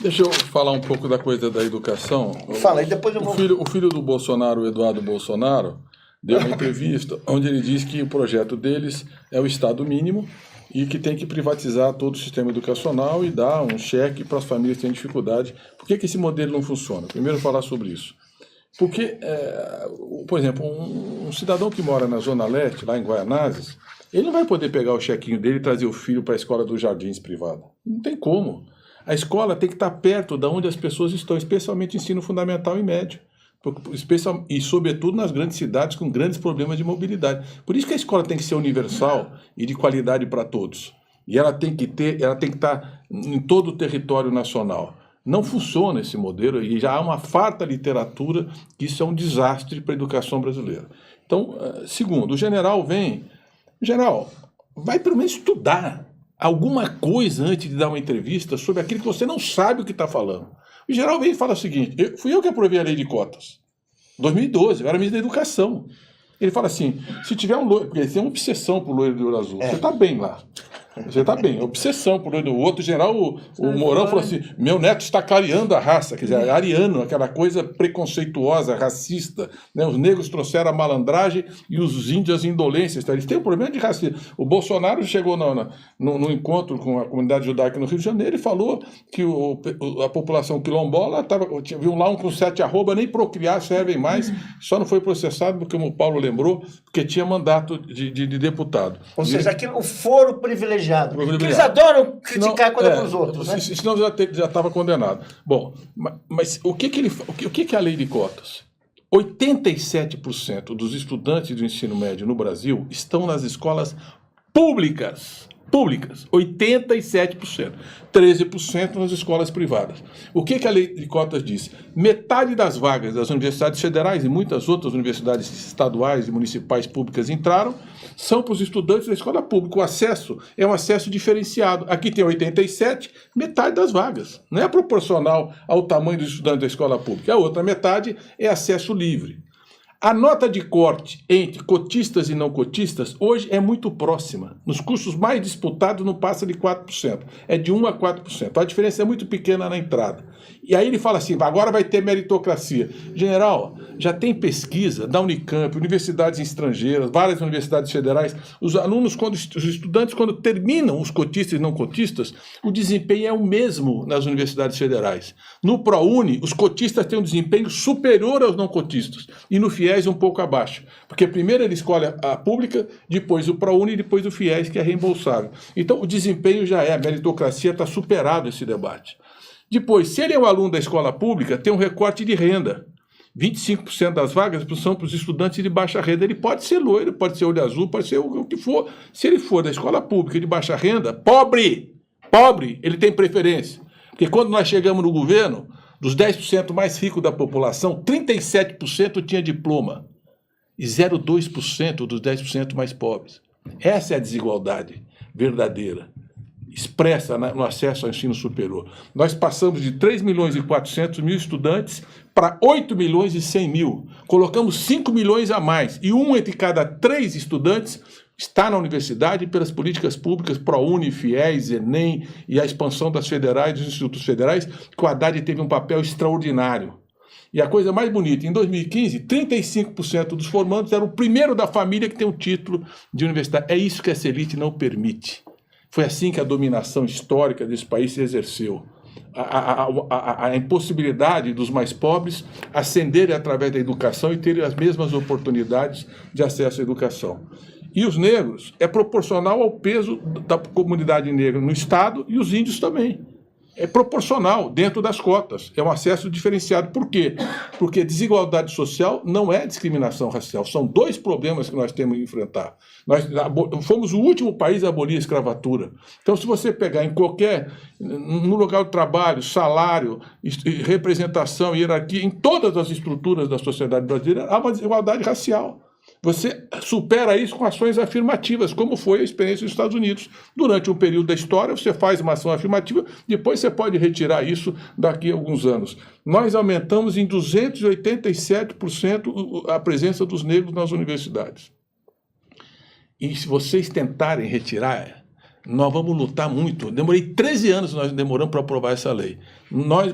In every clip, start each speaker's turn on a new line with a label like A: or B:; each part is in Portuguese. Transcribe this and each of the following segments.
A: Deixa eu falar um pouco da coisa da educação.
B: Fala, e depois eu vou...
A: O filho do Bolsonaro, o Eduardo Bolsonaro, deu uma entrevista onde ele diz que o projeto deles é o Estado mínimo e que tem que privatizar todo o sistema educacional e dar um cheque para as famílias que têm dificuldade. Por que esse modelo não funciona? Primeiro, falar sobre isso. Porque, por exemplo, um cidadão que mora na Zona Leste, lá em Guaianazes, ele não vai poder pegar o chequinho dele e trazer o filho para a escola dos Jardins privada. Não tem como. A escola tem que estar perto de onde as pessoas estão, especialmente ensino fundamental e médio. E, sobretudo, nas grandes cidades com grandes problemas de mobilidade. Por isso que a escola tem que ser universal e de qualidade para todos. E ela tem que estar em todo o território nacional. Não funciona esse modelo e já há uma farta literatura que isso é um desastre para a educação brasileira. Então, segundo, o general vem... General, vai pelo menos estudar alguma coisa antes de dar uma entrevista sobre aquilo que você não sabe o que está falando. O general vem e fala o seguinte, fui eu que aprovei a lei de cotas, 2012, eu era ministro da Educação. Ele fala assim, se tiver um loiro, porque ele tem uma obsessão por loiro de olho azul, você está bem lá. Você está bem, obsessão por loiro. O outro general, o Mourão, falou assim, meu neto está clareando a raça, quer dizer, ariano, aquela coisa preconceituosa, racista, né? Os negros trouxeram a malandragem e os índios a indolência. Então, eles têm um problema de racismo. O Bolsonaro chegou no encontro com a comunidade judaica no Rio de Janeiro e falou que a população quilombola viu lá um com 7 arroba, nem procriar servem mais, só não foi processado, porque o Paulo lembrou, porque tinha mandato de deputado.
B: Ou seja, aquilo, o foro privilegiado. Porque eles adoram criticar quando é para os outros, né?
A: Senão já estava condenado. Bom, mas o que é a lei de cotas? 87% dos estudantes do ensino médio no Brasil estão nas escolas públicas. 87%. 13% nas escolas privadas. O que a lei de cotas diz? Metade das vagas das universidades federais e muitas outras universidades estaduais e municipais públicas entraram, são para os estudantes da escola pública. O acesso é um acesso diferenciado. Aqui tem 87%, metade das vagas. Não é proporcional ao tamanho dos estudantes da escola pública. A outra metade é acesso livre. A nota de corte entre cotistas e não cotistas hoje é muito próxima. Nos cursos mais disputados não passa de 4%. É de 1% a 4%. A diferença é muito pequena na entrada. E aí ele fala assim, agora vai ter meritocracia. General, já tem pesquisa da Unicamp, universidades estrangeiras, várias universidades federais. Os alunos, os estudantes, quando terminam os cotistas e não cotistas, o desempenho é o mesmo nas universidades federais. No ProUni, os cotistas têm um desempenho superior aos não cotistas. E no FIES um pouco abaixo. Porque primeiro ele escolhe a pública, depois o ProUni e depois o FIES, que é reembolsável. Então o desempenho já a meritocracia está superado esse debate. Depois, se ele é um aluno da escola pública, tem um recorte de renda. 25% das vagas são para os estudantes de baixa renda. Ele pode ser loiro, pode ser olho azul, pode ser o que for. Se ele for da escola pública de baixa renda, pobre, ele tem preferência. Porque quando nós chegamos no governo, dos 10% mais ricos da população, 37% tinha diploma e 0,2% dos 10% mais pobres. Essa é a desigualdade verdadeira, expressa no acesso ao ensino superior. Nós passamos de 3.400.000 estudantes para 8.100.000. Colocamos 5 milhões a mais. E um entre cada 3 estudantes está na universidade pelas políticas públicas ProUni, FIES, Enem e a expansão das federais, dos institutos federais, que o Haddad teve um papel extraordinário. E a coisa mais bonita, em 2015, 35% dos formandos eram o primeiro da família que tem um título de universidade. É isso que essa elite não permite. Foi assim que a dominação histórica desse país se exerceu. A impossibilidade dos mais pobres ascenderem através da educação e terem as mesmas oportunidades de acesso à educação. E os negros é proporcional ao peso da comunidade negra no Estado e os índios também. É proporcional dentro das cotas, é um acesso diferenciado. Por quê? Porque desigualdade social não é discriminação racial, são 2 problemas que nós temos que enfrentar. Nós fomos o último país a abolir a escravatura. Então, se você pegar no local de trabalho, salário, representação, hierarquia, em todas as estruturas da sociedade brasileira, há uma desigualdade racial. Você supera isso com ações afirmativas, como foi a experiência dos Estados Unidos. Durante um período da história, você faz uma ação afirmativa, depois você pode retirar isso daqui a alguns anos. Nós aumentamos em 287% a presença dos negros nas universidades. E se vocês tentarem retirar nós vamos lutar muito. Demorei 13 anos, nós demoramos para aprovar essa lei.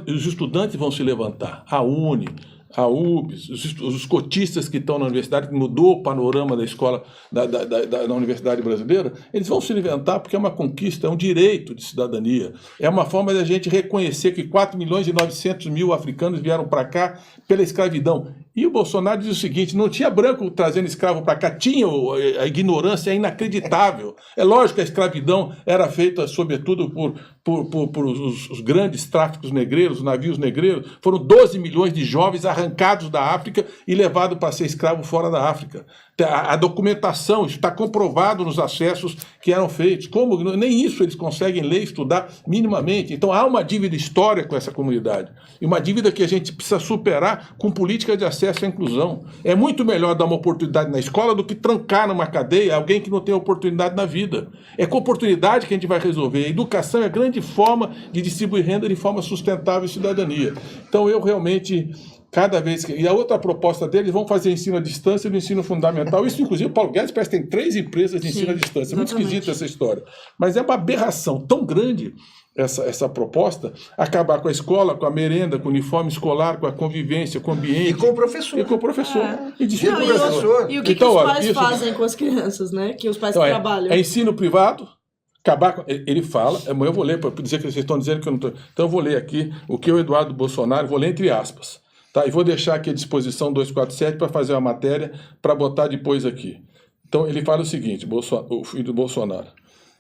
A: Os estudantes vão se levantar, a UNE, a UBS, os cotistas que estão na universidade, que mudou o panorama da escola, da universidade brasileira, eles vão se levantar porque é uma conquista, é um direito de cidadania. É uma forma de a gente reconhecer que 4.900.000 africanos vieram para cá pela escravidão. E o Bolsonaro diz o seguinte, não tinha branco trazendo escravo para cá, tinha, a ignorância é inacreditável. É lógico que a escravidão era feita, sobretudo, por os grandes tráficos negreiros, os navios negreiros. Foram 12 milhões de jovens arrancados da África e levados para ser escravo fora da África. A documentação, isso está comprovado nos acessos que eram feitos. Como nem isso eles conseguem ler e estudar minimamente. Então há uma dívida histórica com essa comunidade. E uma dívida que a gente precisa superar com política de acesso à inclusão. É muito melhor dar uma oportunidade na escola do que trancar numa cadeia alguém que não tem oportunidade na vida. É com oportunidade que a gente vai resolver. A educação é a grande forma de distribuir renda de forma sustentável e cidadania. Então eu realmente... Cada vez que... E a outra proposta deles, vão fazer ensino à distância e no ensino fundamental. Isso, inclusive, o Paulo Guedes parece que tem 3 empresas de ensino à distância. É muito esquisita essa história. Mas é uma aberração tão grande essa proposta, acabar com a escola, com a merenda, com o uniforme escolar, com a convivência, com o ambiente.
B: E com o professor.
A: E com o professor.
C: E o que os pais fazem com as crianças, né? Que os pais trabalham.
A: É ensino privado. Ele fala, amanhã eu vou ler, para dizer que vocês estão dizendo que eu não estou... Então eu vou ler aqui o que o Eduardo Bolsonaro, vou ler entre aspas. Tá, e vou deixar aqui à disposição 247 para fazer uma matéria para botar depois aqui. Então ele fala o seguinte, o filho do Bolsonaro.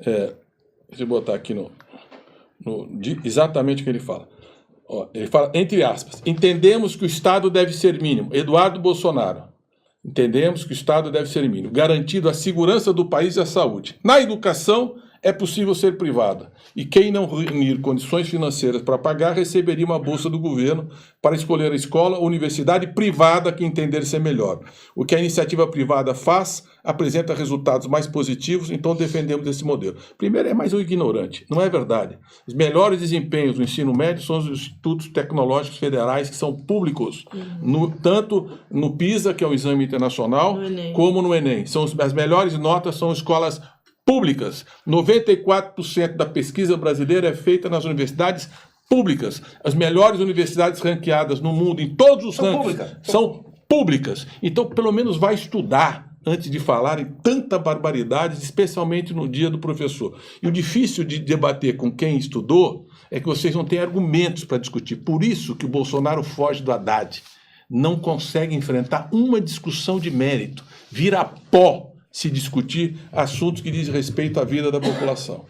A: Deixa eu botar aqui exatamente o que ele fala. Ele fala, entre aspas, entendemos que o Estado deve ser mínimo. Eduardo Bolsonaro. Entendemos que o Estado deve ser mínimo, garantido a segurança do país e a saúde. Na educação, é possível ser privada. E quem não reunir condições financeiras para pagar, receberia uma bolsa do governo para escolher a escola ou universidade privada que entender ser melhor. O que a iniciativa privada faz, apresenta resultados mais positivos, então defendemos esse modelo. Primeiro, é mais um ignorante. Não é verdade. Os melhores desempenhos do ensino médio são os institutos tecnológicos federais, que são públicos, tanto no PISA, que é o exame internacional, como no Enem. As melhores notas são escolas públicas. 94% da pesquisa brasileira é feita nas universidades públicas. As melhores universidades ranqueadas no mundo, em todos os rankings, são públicas. Então, pelo menos vai estudar antes de falar em tanta barbaridade, especialmente no dia do professor. E o difícil de debater com quem estudou é que vocês não têm argumentos para discutir. Por isso que o Bolsonaro foge do Haddad. Não consegue enfrentar uma discussão de mérito. Vira pó se discutir assuntos que dizem respeito à vida da população.